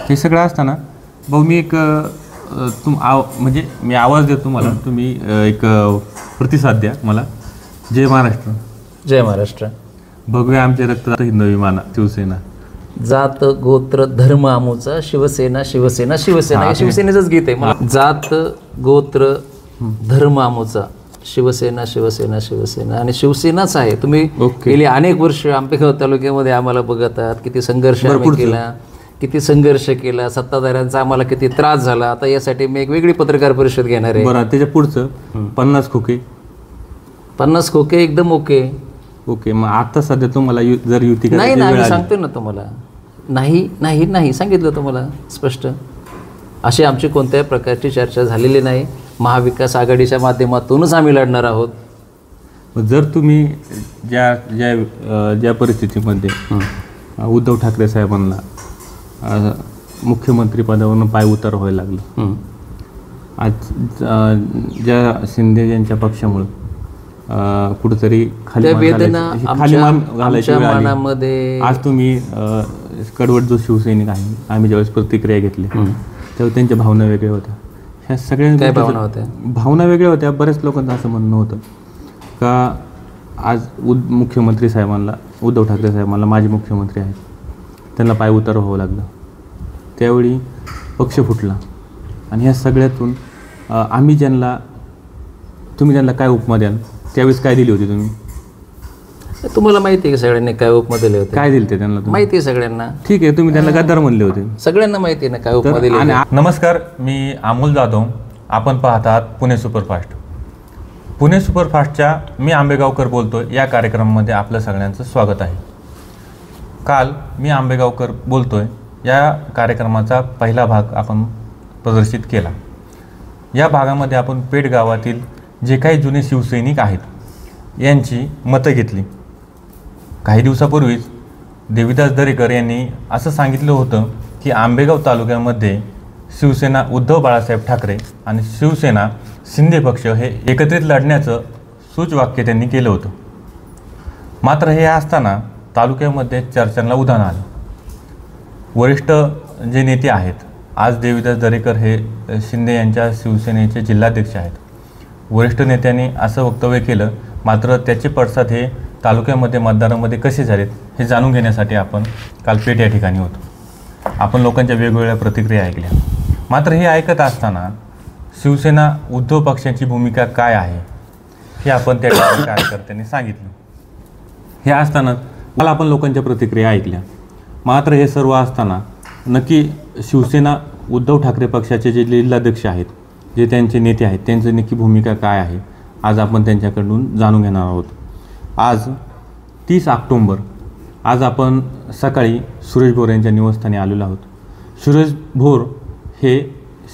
हे सगळं असताना भाऊ मी एक म्हणजे मी आवाज देतो तुम्हाला, तुम्ही एक प्रतिसाद द्या मला. जय महाराष्ट्र. जय महाराष्ट्र. भगवे आमचे रक्त हिंदू विमान शिवसेना. जात गोत्र धर्म आमूचा शिवसेना शिवसेना शिवसेना. हे शिवसेनेचंच गीत आहे. मला जात गोत्र धर्म आमूचा शिवसेना शिवसेना शिवसेना आणि शिवसेनाच आहे. तुम्ही गेली अनेक वर्ष आंबेगाव तालुक्यामध्ये आम्हाला बघत आहात. किती संघर्ष आम्ही केला, किती संघर्ष केला, सत्ताधाऱ्यांचा आम्हाला किती त्रास झाला. आता यासाठी मी एक वेगळी पत्रकार परिषद घेणार आहे. बरं, त्याच्या पुढचं 50 खोके. 50 खोके एकदम ओके. ओके, मग आता सध्या तुम्हाला जर युती नाही ना, आम्ही सांगतो ना तुम्हाला. नाही नाही नाही सांगितलं तुम्हाला स्पष्ट. अशी आमची कोणत्याही प्रकारची चर्चा झालेली नाही. महाविकास आघाडीच्या माध्यमातूनच आम्ही लढणार आहोत. जर तुम्ही ज्या परिस्थितीमध्ये उद्धव ठाकरे साहेबांना मुख्यमंत्री पदावरून पाय उतार व्हायला लागलं, आज ज्या यांच्या पक्षामुळे कुठेतरी खाली मान घालायची वेळ आली. आज तुम्ही कडवट जो शिवसैनिक आहे, आम्ही ज्यावेळेस प्रतिक्रिया घेतली तेव्हा त्यांच्या भावना वेगळ्या होत्या. ह्या सगळ्या भावना वेगळ्या होत्या. बऱ्याच लोकांचं असं म्हणणं होतं का आज मुख्यमंत्री साहेबांना, उद्धव ठाकरे साहेबांना, माजी मुख्यमंत्री आहेत, त्यांना पाय उतार व्हावं लागलं. त्यावेळी पक्ष फुटला. आणि ह्या सगळ्यातून तुम्ही त्यांना काय उपमा द्याल? त्यावेळेस काय दिली होती तुम्ही? तुम्हाला माहिती आहे की सगळ्यांनी काय उपमा दिले होते? काय दिले ते त्यांना माहिती आहे सगळ्यांना. ठीक आहे, तुम्ही त्यांना गद्दार म्हणले होते. सगळ्यांना माहिती आहे ना काय उपमा दिली. नमस्कार, मी अमोल जाधव. आपण पाहतात पुणे सुपरफास्ट. पुणे सुपरफास्टच्या मी आंबेगावकर बोलतोय या कार्यक्रमामध्ये आपलं सगळ्यांचं स्वागत आहे. काल मी आंबेगावकर बोलतोय या कार्यक्रमाचा पहिला भाग आपण प्रदर्शित केला. या भागामध्ये आपण पेठ गावातील जे काही जुने शिवसैनिक आहेत यांची मतं घेतली. काही दिवसापूर्वीच देवीदास दरेकर यांनी असं सांगितलं होतं की आंबेगाव तालुक्यामध्ये शिवसेना उद्धव बाळासाहेब ठाकरे आणि शिवसेना शिंदे पक्ष हे एकत्रित लढण्याचं सूचवाक्य त्यांनी केलं होतं. मात्र हे असताना तालुक्यामध्ये चर्चांना उधाण आलं. वरिष्ठ जे नेते आहेत, आज देवीदास दरेकर हे शिंदे यांच्या शिवसेनेचे जिल्हाध्यक्ष आहेत. वरिष्ठ नेत्यांनी असं वक्तव्य केलं, मात्र त्याचे पडसाद हे तालुक्यामध्ये मतदारांमध्ये कसे झालेत हे जाणून घेण्यासाठी आपण काल पेठ या ठिकाणी होतो. आपण लोकांच्या वेगवेगळ्या प्रतिक्रिया ऐकल्या. मात्र हे ऐकत असताना शिवसेना उद्धव पक्षाची भूमिका काय आहे हे आपण त्या ठिकाणी कार्यकर्त्यांनी सांगितलं. हे असताना मला आपण लोकांच्या प्रतिक्रिया ऐकल्या. मात्र हे सर्व असताना नक्की शिवसेना उद्धव ठाकरे पक्षाचे जे जिल्हाध्यक्ष आहेत, जे त्यांचे नेते आहेत, त्यांची नक्की भूमिका काय आहे आज आपण त्यांच्याकडून जाणून घेणार आहोत. आज 30 ऑक्टोंबर, आज आपण सकाळी सुरेश भोर यांच्या निवासस्थानी आलेलो आहोत. सुरेश भोर हे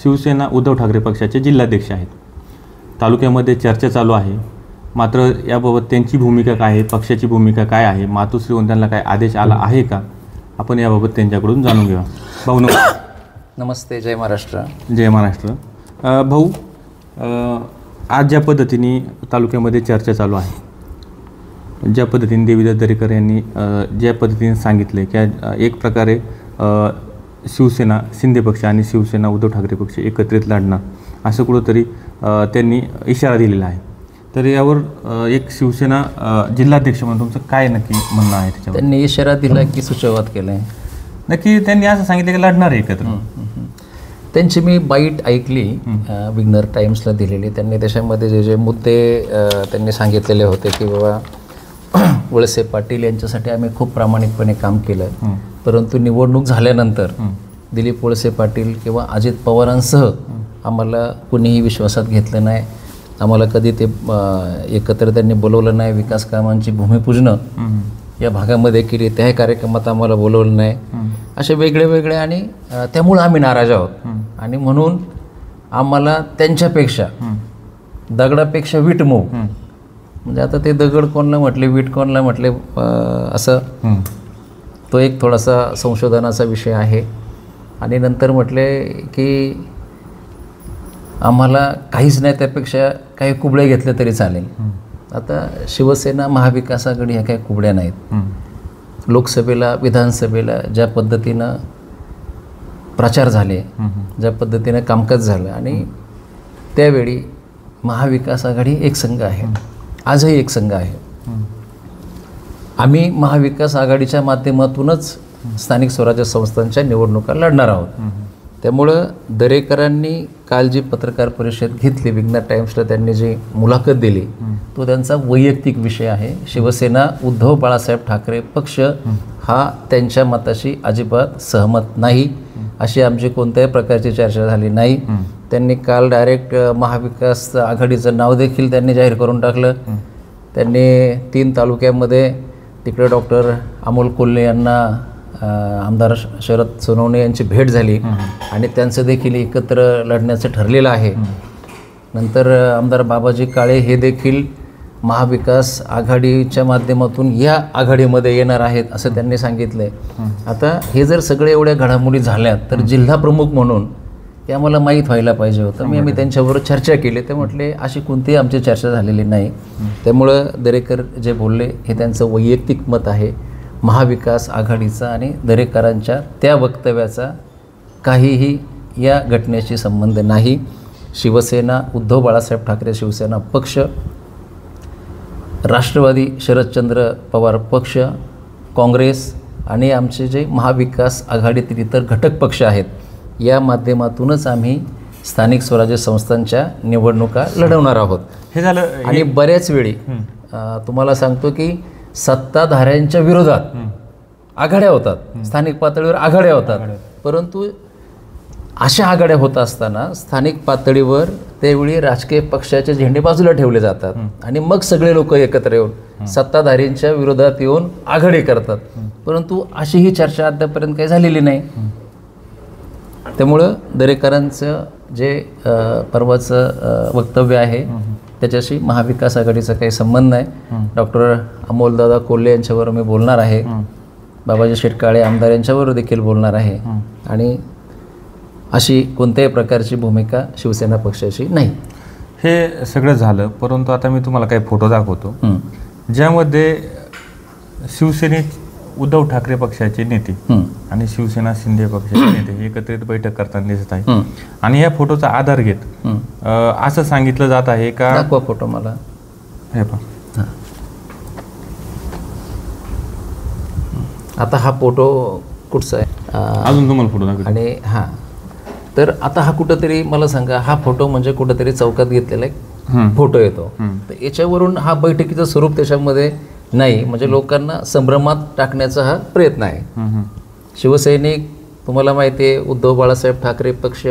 शिवसेना उद्धव ठाकरे पक्षाचे जिल्हाध्यक्ष आहेत. तालुक्यामध्ये चर्चा चालू आहे. मात्र याबाबत त्यांची भूमिका काय आहे, पक्षाची भूमिका काय आहे, मातोश्रीहून त्यांना काय आदेश आला आहे का, आपण याबाबत त्यांच्याकडून जाणून घेऊया. भाऊ नमस्ते. जय महाराष्ट्र. जय महाराष्ट्र. भाऊ, आज ज्या पद्धतीने तालुक्यामध्ये चर्चा चालू आहे, ज्या पद्धतीने देवीदास दरेकर यांनी ज्या पद्धतीने सांगितले की एक प्रकारे शिवसेना शिंदे पक्ष आणि शिवसेना उद्धव ठाकरे पक्ष एकत्रित लढणार असं कुठंतरी त्यांनी इशारा दिलेला आहे. तर यावर एक शिवसेना जिल्हाध्यक्ष म्हणून तुमचं काय नक्की म्हणणं आहे त्याच्यावर? त्यांनी इशारा दिला की सुचवात केलं आहे? नक्की त्यांनी असं सांगितलं की लढणार आहे एकत्र. त्यांची मी बाईट ऐकली, विग्नर टाइम्सला दिलेली. त्यांनी त्याच्यामध्ये जे मुद्दे त्यांनी सांगितलेले होते की बाबा वळसे पाटील यांच्यासाठी आम्ही खूप प्रामाणिकपणे काम केलं, परंतु निवडणूक झाल्यानंतर दिलीप वळसे पाटील किंवा अजित पवारांसह आम्हाला कुणीही विश्वासात घेतलं नाही. आम्हाला कधी ते एकत्र त्यांनी बोलवलं नाही. विकास कामांची भूमिपूजनं या भागामध्ये केली, त्याही कार्यक्रमात आम्हाला बोलवलं नाही. असे वेगळे वेगळे आणि त्यामुळं आम्ही नाराज आहोत. आणि म्हणून आम्हाला त्यांच्यापेक्षा दगडापेक्षा वीट मऊ, म्हणजे आता ते दगड कोणाला म्हटले, वीट कोणाला म्हटले, असं तो एक थोडासा संशोधनाचा विषय आहे. आणि नंतर म्हटले की आम्हाला काहीच नाही, त्यापेक्षा काही कुबळे घेतले तरी चालेल. आता शिवसेना महाविकास आघाडी ह्या काही कुबड्या नाहीत. लोकसभेला विधानसभेला ज्या पद्धतीनं प्रचार झाले, ज्या पद्धतीने कामकाज झालं आणि त्यावेळी महाविकास आघाडी एक संघ आहे, आजही एक संघ आहे. आम्ही महाविकास आघाडीच्या माध्यमातूनच स्थानिक स्वराज्य संस्थांच्या निवडणुका लढणार आहोत. त्यामुळं दरेकरांनी काल जी पत्रकार परिषद घेतली, विघ्नर टाइम्सला त्यांनी जी मुलाखत दिली, तो त्यांचा वैयक्तिक विषय आहे. शिवसेना उद्धव बाळासाहेब ठाकरे पक्ष हा त्यांच्या मताशी अजिबात सहमत नाही, अशी आमची कोणत्याही प्रकारची चर्चा झाली नाही. त्यांनी काल डायरेक्ट महाविकास आघाडीचं नाव देखील त्यांनी जाहीर करून टाकलं. त्यांनी 3 तालुक्यामध्ये तिकडे डॉक्टर अमोल कोल्हे यांना आमदार शरद सोनवणे यांची भेट झाली आणि त्यांचं देखील एकत्र लढण्याचं ठरलेलं आहे. नंतर आमदार बाबाजी काळे हे देखील महाविकास आघाडीच्या माध्यमातून या आघाडीमध्ये येणार आहेत असं त्यांनी सांगितलं आहे. आता हे जर सगळे एवढ्या घडामोडी झाल्यात तर जिल्हा प्रमुख म्हणून हे आम्हाला माहीत व्हायला पाहिजे होतं. आम्ही त्यांच्याबरोबर चर्चा केली, ते म्हटले अशी कोणतीही आमची चर्चा झालेली नाही. त्यामुळं दरेकर जे बोलले हे त्यांचं वैयक्तिक मत आहे. महाविकास आघाडीचा आणि दरेकरांच्या त्या वक्तव्याचा काहीही या घटनेशी संबंध नाही. शिवसेना उद्धव बाळासाहेब ठाकरे शिवसेना पक्ष, राष्ट्रवादी शरदचंद्र पवार पक्ष, काँग्रेस आणि आमचे जे महाविकास आघाडीतील इतर घटक पक्ष आहेत या माध्यमातूनच आम्ही स्थानिक स्वराज्य संस्थांच्या निवडणुका लढवणार आहोत. हे झालं. आणि बऱ्याच वेळी तुम्हाला सांगतो की सत्ताधाऱ्यांच्या विरोधात आघाड्या होतात, स्थानिक पातळीवर आघाड्या होतात, परंतु अशा आघाड्या होत असताना स्थानिक पातळीवर त्यावेळी राजकीय पक्षाचे झेंडे बाजूला ठेवले जातात आणि मग सगळे लोक एकत्र येऊन सत्ताधाऱ्यांच्या विरोधात येऊन आघाडी करतात. परंतु अशी ही चर्चा अद्यापर्यंत काही झालेली नाही. त्यामुळं दरेकरांचं जे परवाचं वक्तव्य आहे त्याच्याशी महाविकास आघाडीचा काही संबंध नाही. डॉक्टर अमोलदादा कोल्हे यांच्यावर मी बोलणार आहे, बाबाजी शेटकाळे आमदार यांच्यावर देखील बोलणार आहे आणि अशी कोणत्याही प्रकारची भूमिका शिवसेना पक्षाची नाही. हे सगळं झालं, परंतु आता मी तुम्हाला काही फोटो दाखवतो ज्यामध्ये शिवसेनेत उद्धव ठाकरे पक्षाचे नेते आणि शिवसेना शिंदे पक्षाचे नेते एकत्रित बैठक करताना दिसत आहे. आणि या फोटोचा आधार घेत असं सांगितलं जात आहे का, दाखवा फोटो मला. हे पहा, आता हा फोटो कुठचा आहे अजून तुम्हाला फोटो दाखवतो. आणि हां, तर आता हा कुठंतरी मला सांगा, हा फोटो म्हणजे कुठंतरी चौकात घेतलेला एक फोटो येतो, तर याच्यावरून हा बैठकीचं स्वरूप त्याच्यामध्ये नाही, म्हणजे लोकांना संभ्रमात टाकण्याचा हा प्रयत्न आहे. शिवसैनिक तुम्हाला माहिती आहे उद्धव बाळासाहेब ठाकरे पक्ष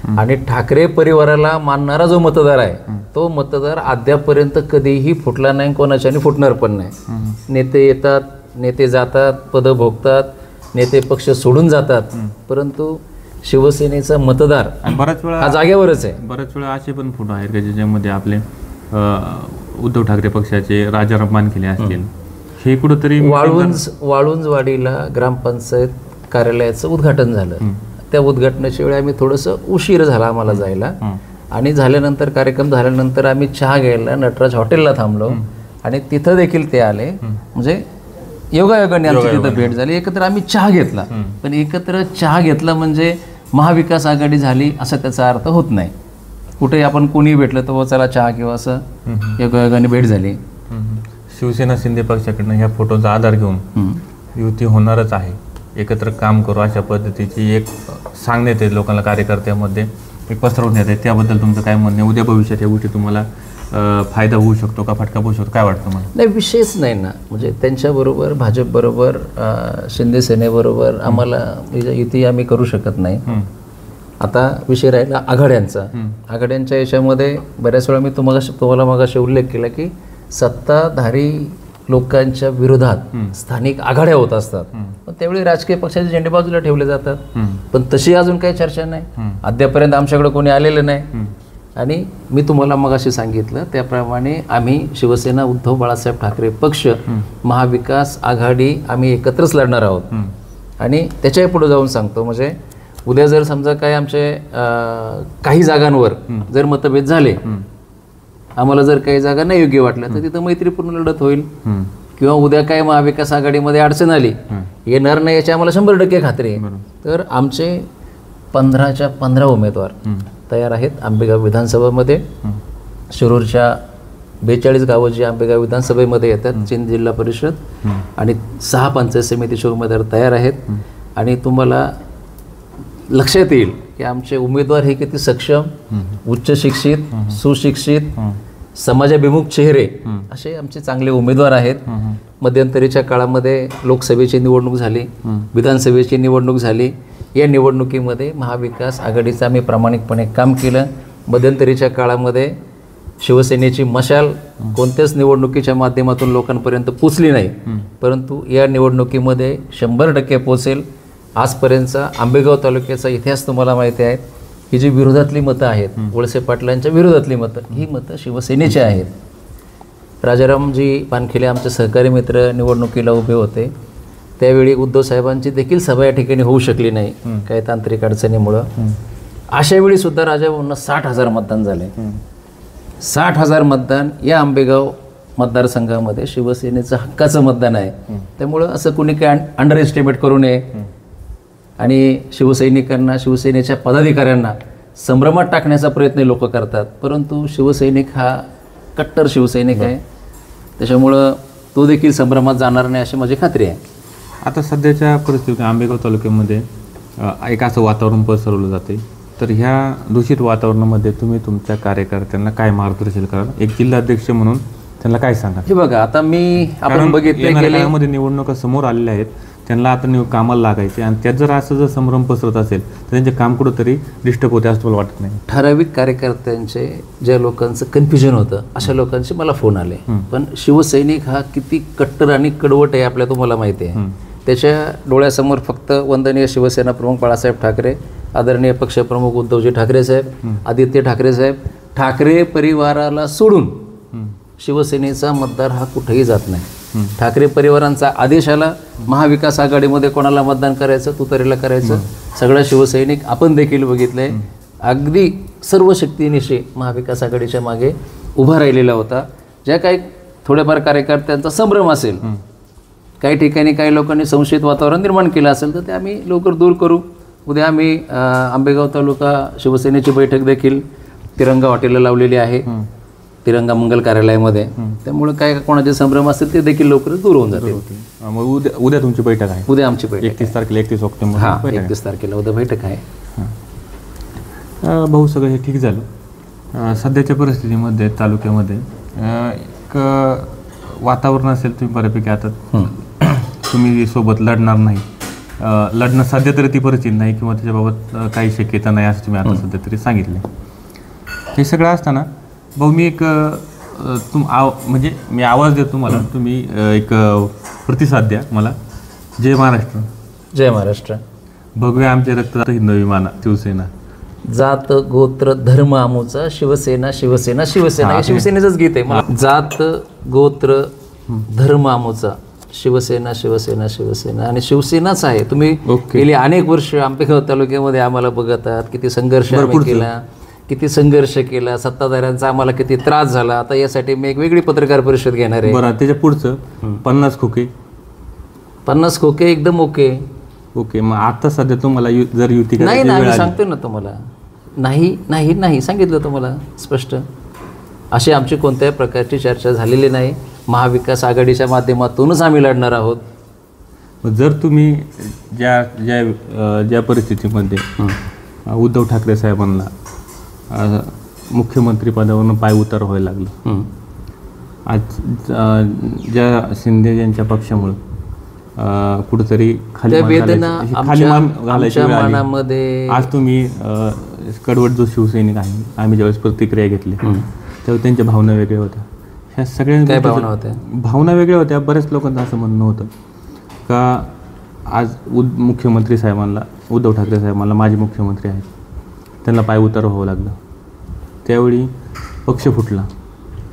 आणि ठाकरे परिवाराला मानणारा जो मतदार आहे तो मतदार अद्यापर्यंत कधीही फुटला नाही, कोणाच्याने फुटणार पण नाही. नेते येतात, नेते जातात, पदं भोगतात, नेते पक्ष सोडून जातात, परंतु शिवसेनेचा मतदार बऱ्याच वेळा हा जागेवरच आहे. बऱ्याच वेळा असे पण फोटो आहेत की ज्याच्यामध्ये आपले उद्धव ठाकरे पक्षाचे राजाराम मानखिले असतील, हे कुठंतरी वाळुंजवाडीला ग्रामपंचायत कार्यालयाचं उद्घाटन झालं. त्या उद्घाटनाच्या वेळी आम्ही थोडंसं उशीर झाला आम्हाला जायला आणि झाल्यानंतर कार्यक्रम झाल्यानंतर आम्ही चहा घ्यायला नटराज हॉटेलला थांबलो आणि तिथं देखील ते आले. म्हणजे योगायोगाने आमची तिथं भेट झाली, एकत्र आम्ही चहा घेतला. पण एकत्र चहा घेतला म्हणजे महाविकास आघाडी झाली असा त्याचा अर्थ होत नाही. कुठे आपण कोणी भेटलं तर चला चहा किंवा असं योगायोगाने भेट झाली. शिवसेना शिंदे पक्षाकडनं ह्या फोटोचा आधार घेऊन युती होणारच आहे, एकत्र काम करू अशा पद्धतीची एक सांगण्यात येते लोकांना, कार्यकर्त्यामध्ये एक पसरवण्यात येते. त्याबद्दल तुमचं काय म्हणणं आहे? उद्या भविष्यात या गोष्टी तुम्हाला फायदा होऊ शकतो का, फटका होऊ शकतो, काय वाटतं मला? नाही, विषयच नाही ना. म्हणजे त्यांच्याबरोबर भाजपबरोबर शिंदे सेनेबरोबर आम्हाला युती आम्ही करू शकत नाही. आता विषय राहिला आघाड्यांचा. आघाड्यांच्या याच्यामध्ये बऱ्याच वेळा मी तुम्हाला मगाशी उल्लेख केला की सत्ताधारी लोकांच्या विरोधात स्थानिक आघाड्या होत असतात, पण त्यावेळी राजकीय पक्षाचे झेंडे बाजूला ठेवले जातात. पण तशी अजून काही चर्चा नाही, अद्यापर्यंत आमच्याकडे कोणी आलेलं नाही. आणि मी तुम्हाला मगाशी सांगितलं त्याप्रमाणे आम्ही शिवसेना उद्धव बाळासाहेब ठाकरे पक्ष महाविकास आघाडी आम्ही एकत्रच लढणार आहोत. आणि त्याच्याही पुढे जाऊन सांगतो, म्हणजे उद्या जर समजा काय आमचे काही जागांवर जर मतभेद झाले, आम्हाला जर काही जागा नाही योग्य वाटल्या तर तिथं मैत्रीपूर्ण लढत होईल. किंवा उद्या काय महाविकास आघाडीमध्ये अडचण आली, येणार नाही याची आम्हाला 100% खात्री आहे, तर आमचे 15च्या 15 उमेदवार तयार आहेत आंबेगाव विधानसभामध्ये. शिरूरच्या 42 गावं जी आंबेगाव विधानसभेमध्ये येतात, चिंच जिल्हा परिषद, आणि 6 पंचायत समितीचे उमेदवार तयार आहेत. आणि तुम्हाला लक्षात येईल की आमचे उमेदवार हे किती सक्षम, उच्च शिक्षित, सुशिक्षित, समाजाभिमुख चेहरे असे आमचे चांगले उमेदवार आहेत. मध्यंतरीच्या काळामध्ये लोकसभेची निवडणूक झाली, विधानसभेची निवडणूक झाली. या निवडणुकीमध्ये महाविकास आघाडीचं आम्ही प्रामाणिकपणे काम केलं. मध्यंतरीच्या काळामध्ये शिवसेनेची मशाल कोणत्याच निवडणुकीच्या माध्यमातून लोकांपर्यंत पोचली नाही, परंतु या निवडणुकीमध्ये 100% पोचेल. आजपर्यंतचा आंबेगाव तालुक्याचा इतिहास तुम्हाला माहिती आहे. ही जी विरोधातली मतं आहेत, वळसे पाटलांच्या विरोधातली मतं, ही मतं शिवसेनेची आहेत. राजारामजी पानखिले आमचे सहकारी मित्र निवडणुकीला उभे होते. त्यावेळी उद्धव साहेबांची देखील सभा या ठिकाणी होऊ शकली नाही काही तांत्रिक अडचणीमुळं. अशावेळी सुद्धा राजाभाऊंना 60,000 मतदान झाले. 60,000 मतदान या आंबेगाव मतदारसंघामध्ये शिवसेनेचं हक्काचं मतदान आहे. त्यामुळं असं कुणी काय अंडर एस्टिमेट करू नये. आणि शिवसैनिकांना, शिवसेनेच्या पदाधिकाऱ्यांना संभ्रमात टाकण्याचा प्रयत्न लोक करतात, परंतु शिवसैनिक हा कट्टर शिवसैनिक आहे. त्याच्यामुळं तो देखील संभ्रमात जाणार नाही अशी माझी खात्री आहे. आता सध्याच्या परिस्थितीत आंबेगाव तालुक्यामध्ये एक असं वातावरण पसरवलं जाते, तर ह्या दूषित वातावरणामध्ये तुम्ही तुमच्या कार्यकर्त्यांना काय मार्गदर्शन कराल? एक जिल्हाध्यक्ष म्हणून त्यांना काय सांगा? हे बघा, आता आपण बघितलं निवडणुका समोर आलेल्या आहेत, त्यांना आता कामाला लागायचे, आणि त्यात जर असं जर संभ्रम पसरत असेल तर त्यांचे काम कुठंतरी डिस्टर्ब होते असं मला वाटत नाही. ठराविक कार्यकर्त्यांचे ज्या लोकांचं कन्फ्युजन होतं अशा लोकांचे मला फोन आले. पण शिवसैनिक हा किती कट्टर आणि कडवट आहे आपल्या तुम्हाला माहिती आहे. त्याच्या डोळ्यासमोर फक्त वंदनीय शिवसेना प्रमुख बाळासाहेब ठाकरे, आदरणीय पक्षप्रमुख उद्धवजी ठाकरे साहेब, आदित्य ठाकरे साहेब, ठाकरे परिवाराला सोडून शिवसेनेचा मतदार हा कुठेही जात नाही. ठाकरे परिवारांचा आदेश आला, महाविकास आघाडीमध्ये कोणाला मतदान करायचं, तुतारीला करायचं, सगळा शिवसैनिक आपण देखील बघितलंय अगदी सर्व शक्तीनिशी महाविकास आघाडीच्या मागे उभा राहिलेला होता. ज्या काही थोड्याफार कार्यकर्त्यांचा संभ्रम असेल, काही ठिकाणी काही लोकांनी संशयित वातावरण निर्माण केलं असेल, तर ते आम्ही लवकर दूर करू. उद्या आम्ही आंबेगाव तालुका शिवसेनेची बैठक देखील तिरंगा हॉटेलला लावलेली आहे, तिरंगा मंगल कार्यालयामध्ये. त्यामुळे काय कोणाचे संभ्रम असेल ते देखील लवकरच दूर होऊन जाते. मग उद्या तुमची बैठक आहे? उद्या आमची बैठक 31 तारखेला, 31 ऑक्टोबर. 31 तारखेला उद्या बैठक आहे. भाऊ, सगळं हे ठीक झालं. सध्याच्या परिस्थितीमध्ये तालुक्यामध्ये एक वातावरण असेल, तुम्ही बऱ्यापैकी आता तुम्ही सोबत लढणार नाही, लढणं सध्या तरी ती परिस्थिती नाही किंवा त्याच्याबाबत काही शक्यता नाही असं तुम्ही आता सध्या तरी सांगितलं. हे सगळं असताना भाऊ, मी एक म्हणजे मी आवाज देतो तुम्हाला, तुम्ही एक प्रतिसाद द्या मला. जय महाराष्ट्र. जय महाराष्ट्र. भगव्या आमचे रक्त हिंदवी विमाना शिवसेना, जात गोत्र धर्म आमूचा शिवसेना शिवसेना शिवसेना. हे शिवसेनेचंच गीत आहे. जात गोत्र धर्म आमूचा शिवसेना शिवसेना शिवसेना, आणि शिवसेनाच आहे. तुम्ही गेली अनेक वर्ष आंबेगाव तालुक्यामध्ये आम्हाला बघत आहात, किती संघर्ष केला, किती संघर्ष केला, सत्ताधाऱ्यांचा आम्हाला किती त्रास झाला. आता यासाठी मी एक वेगळी पत्रकार परिषद घेणार आहे. बरं, त्याच्या पुढचं 50 खोके. 50 खोके एकदम ओके. मग आता सध्या तुम्हाला जर युती नाही ना, आम्ही सांगतो ना तुम्हाला, नाही नाही नाही सांगितलं तुम्हाला स्पष्ट. अशी आमची कोणत्याही प्रकारची चर्चा झालेली नाही. महाविकास आघाडीच्या माध्यमातूनच आम्ही लढणार आहोत. जर तुम्ही ज्या परिस्थितीमध्ये उद्धव ठाकरे साहेबांना मुख्यमंत्री पदावरून पायउतार व्हायला लागलं, आज ज्या शिंदे यांच्या पक्षामुळे कुठेतरी खाली मनामध्ये, आज तुम्ही कडवट जो शिवसैनिक आहे, आम्ही ज्यावेळेस प्रतिक्रिया घेतली त्यावेळी त्यांच्या भावना वेगळ्या होत्या. ह्या सगळ्या भावना होत्या, भावना वेगळ्या होत्या. बऱ्याच लोकांचं असं म्हणणं होतं का आज मुख्यमंत्री साहेबांना, उद्धव ठाकरे साहेबांना, माजी मुख्यमंत्री आहेत, त्यांना पायउतार व्हावं लागलं. त्यावेळी पक्ष फुटला.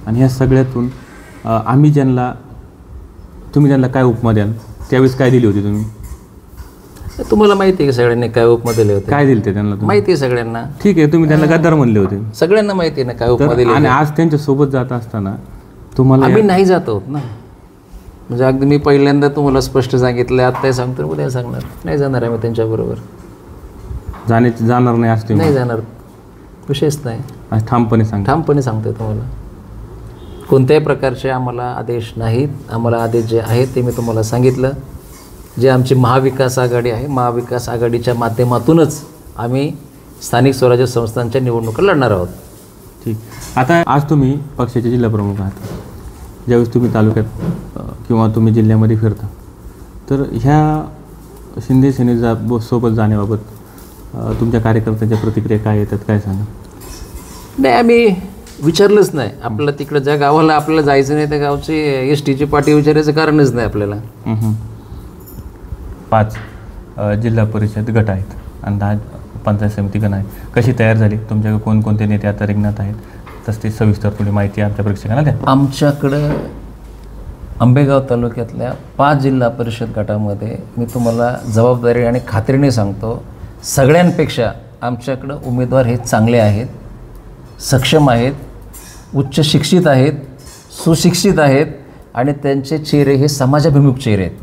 आणि ह्या सगळ्यातून तुम्ही त्यांना काय उपमा द्याल? त्यावेळेस काय दिली होती तुम्ही? तुम्हाला माहिती आहे की सगळ्यांनी काय उपमा दिले होते? काय दिले ते त्यांना? माहिती आहे सगळ्यांना. ठीक आहे, तुम्ही त्यांना गद्दार म्हणले होते, सगळ्यांना माहिती आहे ना काय उपमा दिली. आणि आज त्यांच्या सोबत जात असताना तुम्हाला आम्ही नाही जात आहोत ना. म्हणजे अगदी मी पहिल्यांदा तुम्हाला स्पष्ट सांगितलं, आत्ताही सांगतो, उद्या सांगणार, नाही जाणार आम्ही त्यांच्याबरोबर. जाणार नाही असते नाही जाणार, विषयच नाही. ठामपणे सांगते तुम्हाला. कोणत्याही प्रकारचे आम्हाला आदेश नाहीत. आम्हाला आदेश जे आहेत ते मी तुम्हाला सांगितलं. जे आमची महाविकास आघाडी आहे, महाविकास आघाडीच्या माध्यमातूनच आम्ही स्थानिक स्वराज्य संस्थांच्या निवडणुका लढणार आहोत. ठीक. आता आज तुम्ही पक्षाचे जिल्हा प्रमुख आहात. ज्यावेळेस तुम्ही तालुक्यात किंवा तुम्ही जिल्ह्यामध्ये फिरता, तर ह्या शिंदे सेनेचा सोबत जाण्याबाबत तुमच्या कार्यकर्त्यांच्या प्रतिक्रिया काय येतात, काय सांगा? नाही, आम्ही विचारलंच नाही. आपल्याला तिकडं ज्या गावाला आपल्याला जायचं नाही त्या गावची STची पाटी विचारायचं कारणच नाही आपल्याला. 5 जिल्हा परिषद गट आहेत आणि 10 पंचायत समिती गण आहेत. कशी तयार झाली? तुमच्याकडे कोणकोणते नेते आता रिंगणात आहेत? तस ती सविस्तर थोडी माहिती आमच्या प्रेक्षकांना द्या. आमच्याकडं आंबेगाव तालुक्यातल्या 5 जिल्हा परिषद गटामध्ये मी तुम्हाला जबाबदारी आणि खात्रीने सांगतो, सगळ्यांपेक्षा आमच्याकडं उमेदवार हे चांगले आहेत, सक्षम आहेत, उच्च शिक्षित आहेत, सुशिक्षित आहेत आणि त्यांचे चेहरे हे समाजाभिमुख चेहरे आहेत.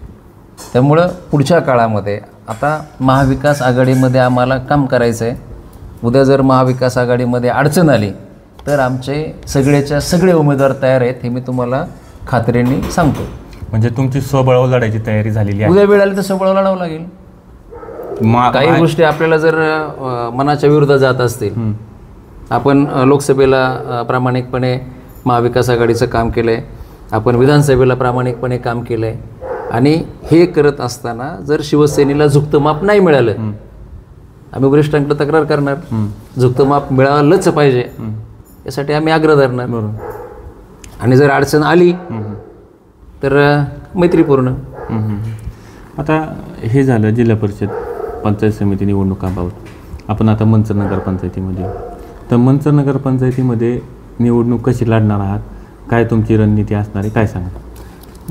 त्यामुळं पुढच्या काळामध्ये आता महाविकास आघाडीमध्ये आम्हाला काम करायचं आहे. उद्या जर महाविकास आघाडीमध्ये अडचण आली तर आमचे सगळेच्या सगळे उमेदवार तयार आहेत, हे मी तुम्हाला खात्रीने सांगतो. म्हणजे तुमची स्वबळावर लढायची तयारी झालेली आहे. उद्या वेळ आली तर स्वबळावर लढावं लागेल. काही गोष्टी आपल्याला जर मनाच्या विरुद्ध जात असतील, आपण लोकसभेला प्रामाणिकपणे महाविकास आघाडीचं काम केलं आहे, आपण विधानसभेला प्रामाणिकपणे काम केलं आहे आणि हे करत असताना जर शिवसेनेला झुकतं माप नाही मिळालं, आम्ही वरिष्ठांकडे तक्रार करणार. झुकतं माप मिळालंच पाहिजे यासाठी आम्ही आग्रह धरणार. आणि जर अडचण आली तर मैत्रीपूर्ण. आता हे झालं जिल्हा परिषद पंचायत समिती निवडणुकाबाबत. आपण आता मंचर नगर पंचायतीमध्ये, तर मंचर नगर पंचायतीमध्ये निवडणूक कशी लढणार आहात, काय तुमची रणनीती असणार आहे, काय सांगा?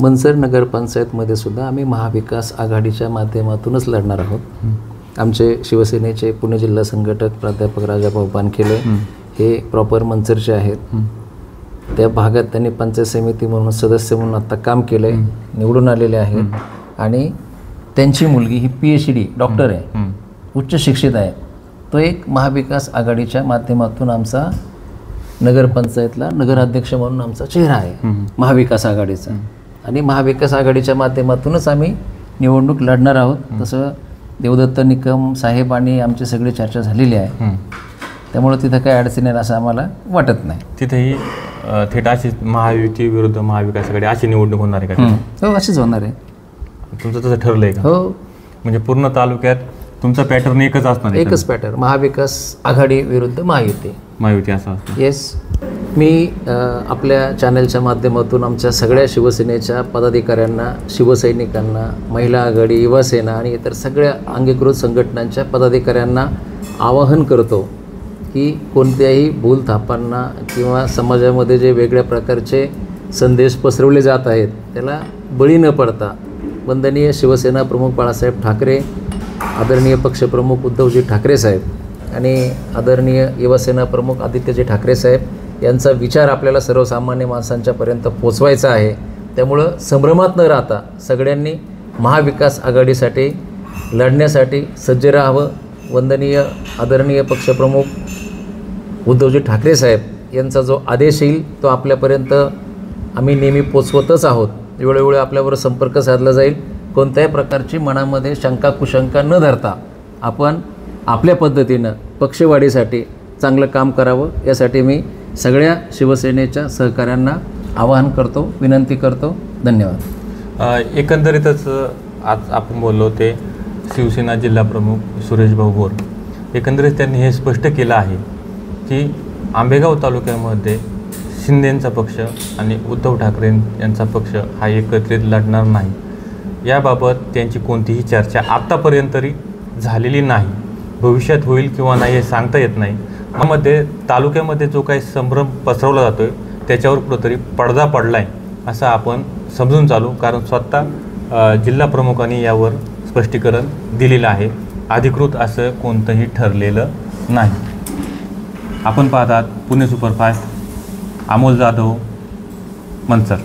मंचर नगर पंचायतमध्ये सुद्धा आम्ही महाविकास आघाडीच्या माध्यमातूनच लढणार आहोत. आमचे शिवसेनेचे पुणे जिल्हा संघटक प्राध्यापक राजाभाऊ पानखेले हे प्रॉपर मंचरचे आहेत. त्या भागात त्यांनी पंचायत समिती म्हणून सदस्य म्हणून आता काम केलं आहे, निवडून आलेले आहेत. आणि त्यांची मुलगी ही PhD डॉक्टर आहे, उच्च शिक्षित आहे. तो एक महाविकास आघाडीच्या माध्यमातून आमचा नगरपंचायतला नगराध्यक्ष म्हणून आमचा चेहरा आहे महाविकास आघाडीचा. आणि महाविकास आघाडीच्या माध्यमातूनच आम्ही निवडणूक लढणार आहोत. तसं देवदत्त निकम साहेब आणि आमची सगळी चर्चा झालेली आहे. त्यामुळे तिथं काही अडचणी असं आम्हाला वाटत नाही. तिथेही थेट अशी महायुती विरुद्ध महाविकास आघाडी अशी निवडणूक होणार आहे का? हो, अशीच होणार आहे. तुमचं तसं ठरलं आहे का? हो. म्हणजे पूर्ण तालुक्यात तुमचा पॅटर्न एकच असणार? एकच पॅटर्न, महाविकास आघाडी विरुद्ध महायुती असं. येस. मी आपल्या चॅनलच्या माध्यमातून आमच्या सगळ्या शिवसेनेच्या पदाधिकाऱ्यांना, शिवसैनिकांना, महिला आघाडी, युवासेना आणि इतर सगळ्या अंगीकृत संघटनांच्या पदाधिकाऱ्यांना आवाहन करतो की कोणत्याही भूलथापांना किंवा समाजामध्ये जे वेगळ्या प्रकारचे संदेश पसरवले जात आहेत त्याला बळी न पडता वंदनीय शिवसेना प्रमुख बाळासाहेब ठाकरे, आदरणीय पक्षप्रमुख उद्धवजी ठाकरे साहेब आणि आदरणीय युवासेना प्रमुख आदित्यजी ठाकरे साहेब यांचा विचार आपल्याला सर्वसामान्य माणसांच्यापर्यंत पोचवायचा आहे. त्यामुळं संभ्रमात न राहता सगळ्यांनी महाविकास आघाडीसाठी लढण्यासाठी सज्ज राहावं. वंदनीय आदरणीय पक्षप्रमुख उद्धवजी ठाकरे साहेब यांचा जो आदेश येईल तो आपल्यापर्यंत आम्ही नेहमी पोचवतच आहोत. वेळोवेळी आपल्यावर संपर्क साधला जाईल. कोणत्याही प्रकारची मनामध्ये शंका कुशंका न धरता आपण आपल्या पद्धतीनं पक्षवाढीसाठी चांगलं काम करावं यासाठी मी सगळ्या शिवसेनेच्या सहकाऱ्यांना आवाहन करतो, विनंती करतो. धन्यवाद. एकंदरीतच आज आपण बोललो ते शिवसेना जिल्हा प्रमुख सुरेश भाऊ बोर. एकंदरीत त्यांनी हे स्पष्ट केलं आहे की आंबेगाव तालुक्यामध्ये शिंदेंचा पक्ष आणि उद्धव ठाकरे यांचा पक्ष हा एकत्रित लढणार नाही. याबाबत त्यांची कोणतीही चर्चा आत्तापर्यंत तरी झालेली नाही. भविष्यात होईल किंवा नाही हे सांगता येत नाही. यामध्ये तालुक्यामध्ये जो काही संभ्रम पसरवला जातो आहे त्याच्यावर कुठंतरी पडदा पडला आहे असं आपण समजून चालू. कारण स्वतः जिल्हा प्रमुखांनी यावर स्पष्टीकरण दिलेलं आहे. अधिकृत असं कोणतंही ठरलेलं नाही. आपण पाहतात पुणे सुपरफास्ट, अमोल जाधव, मंचर.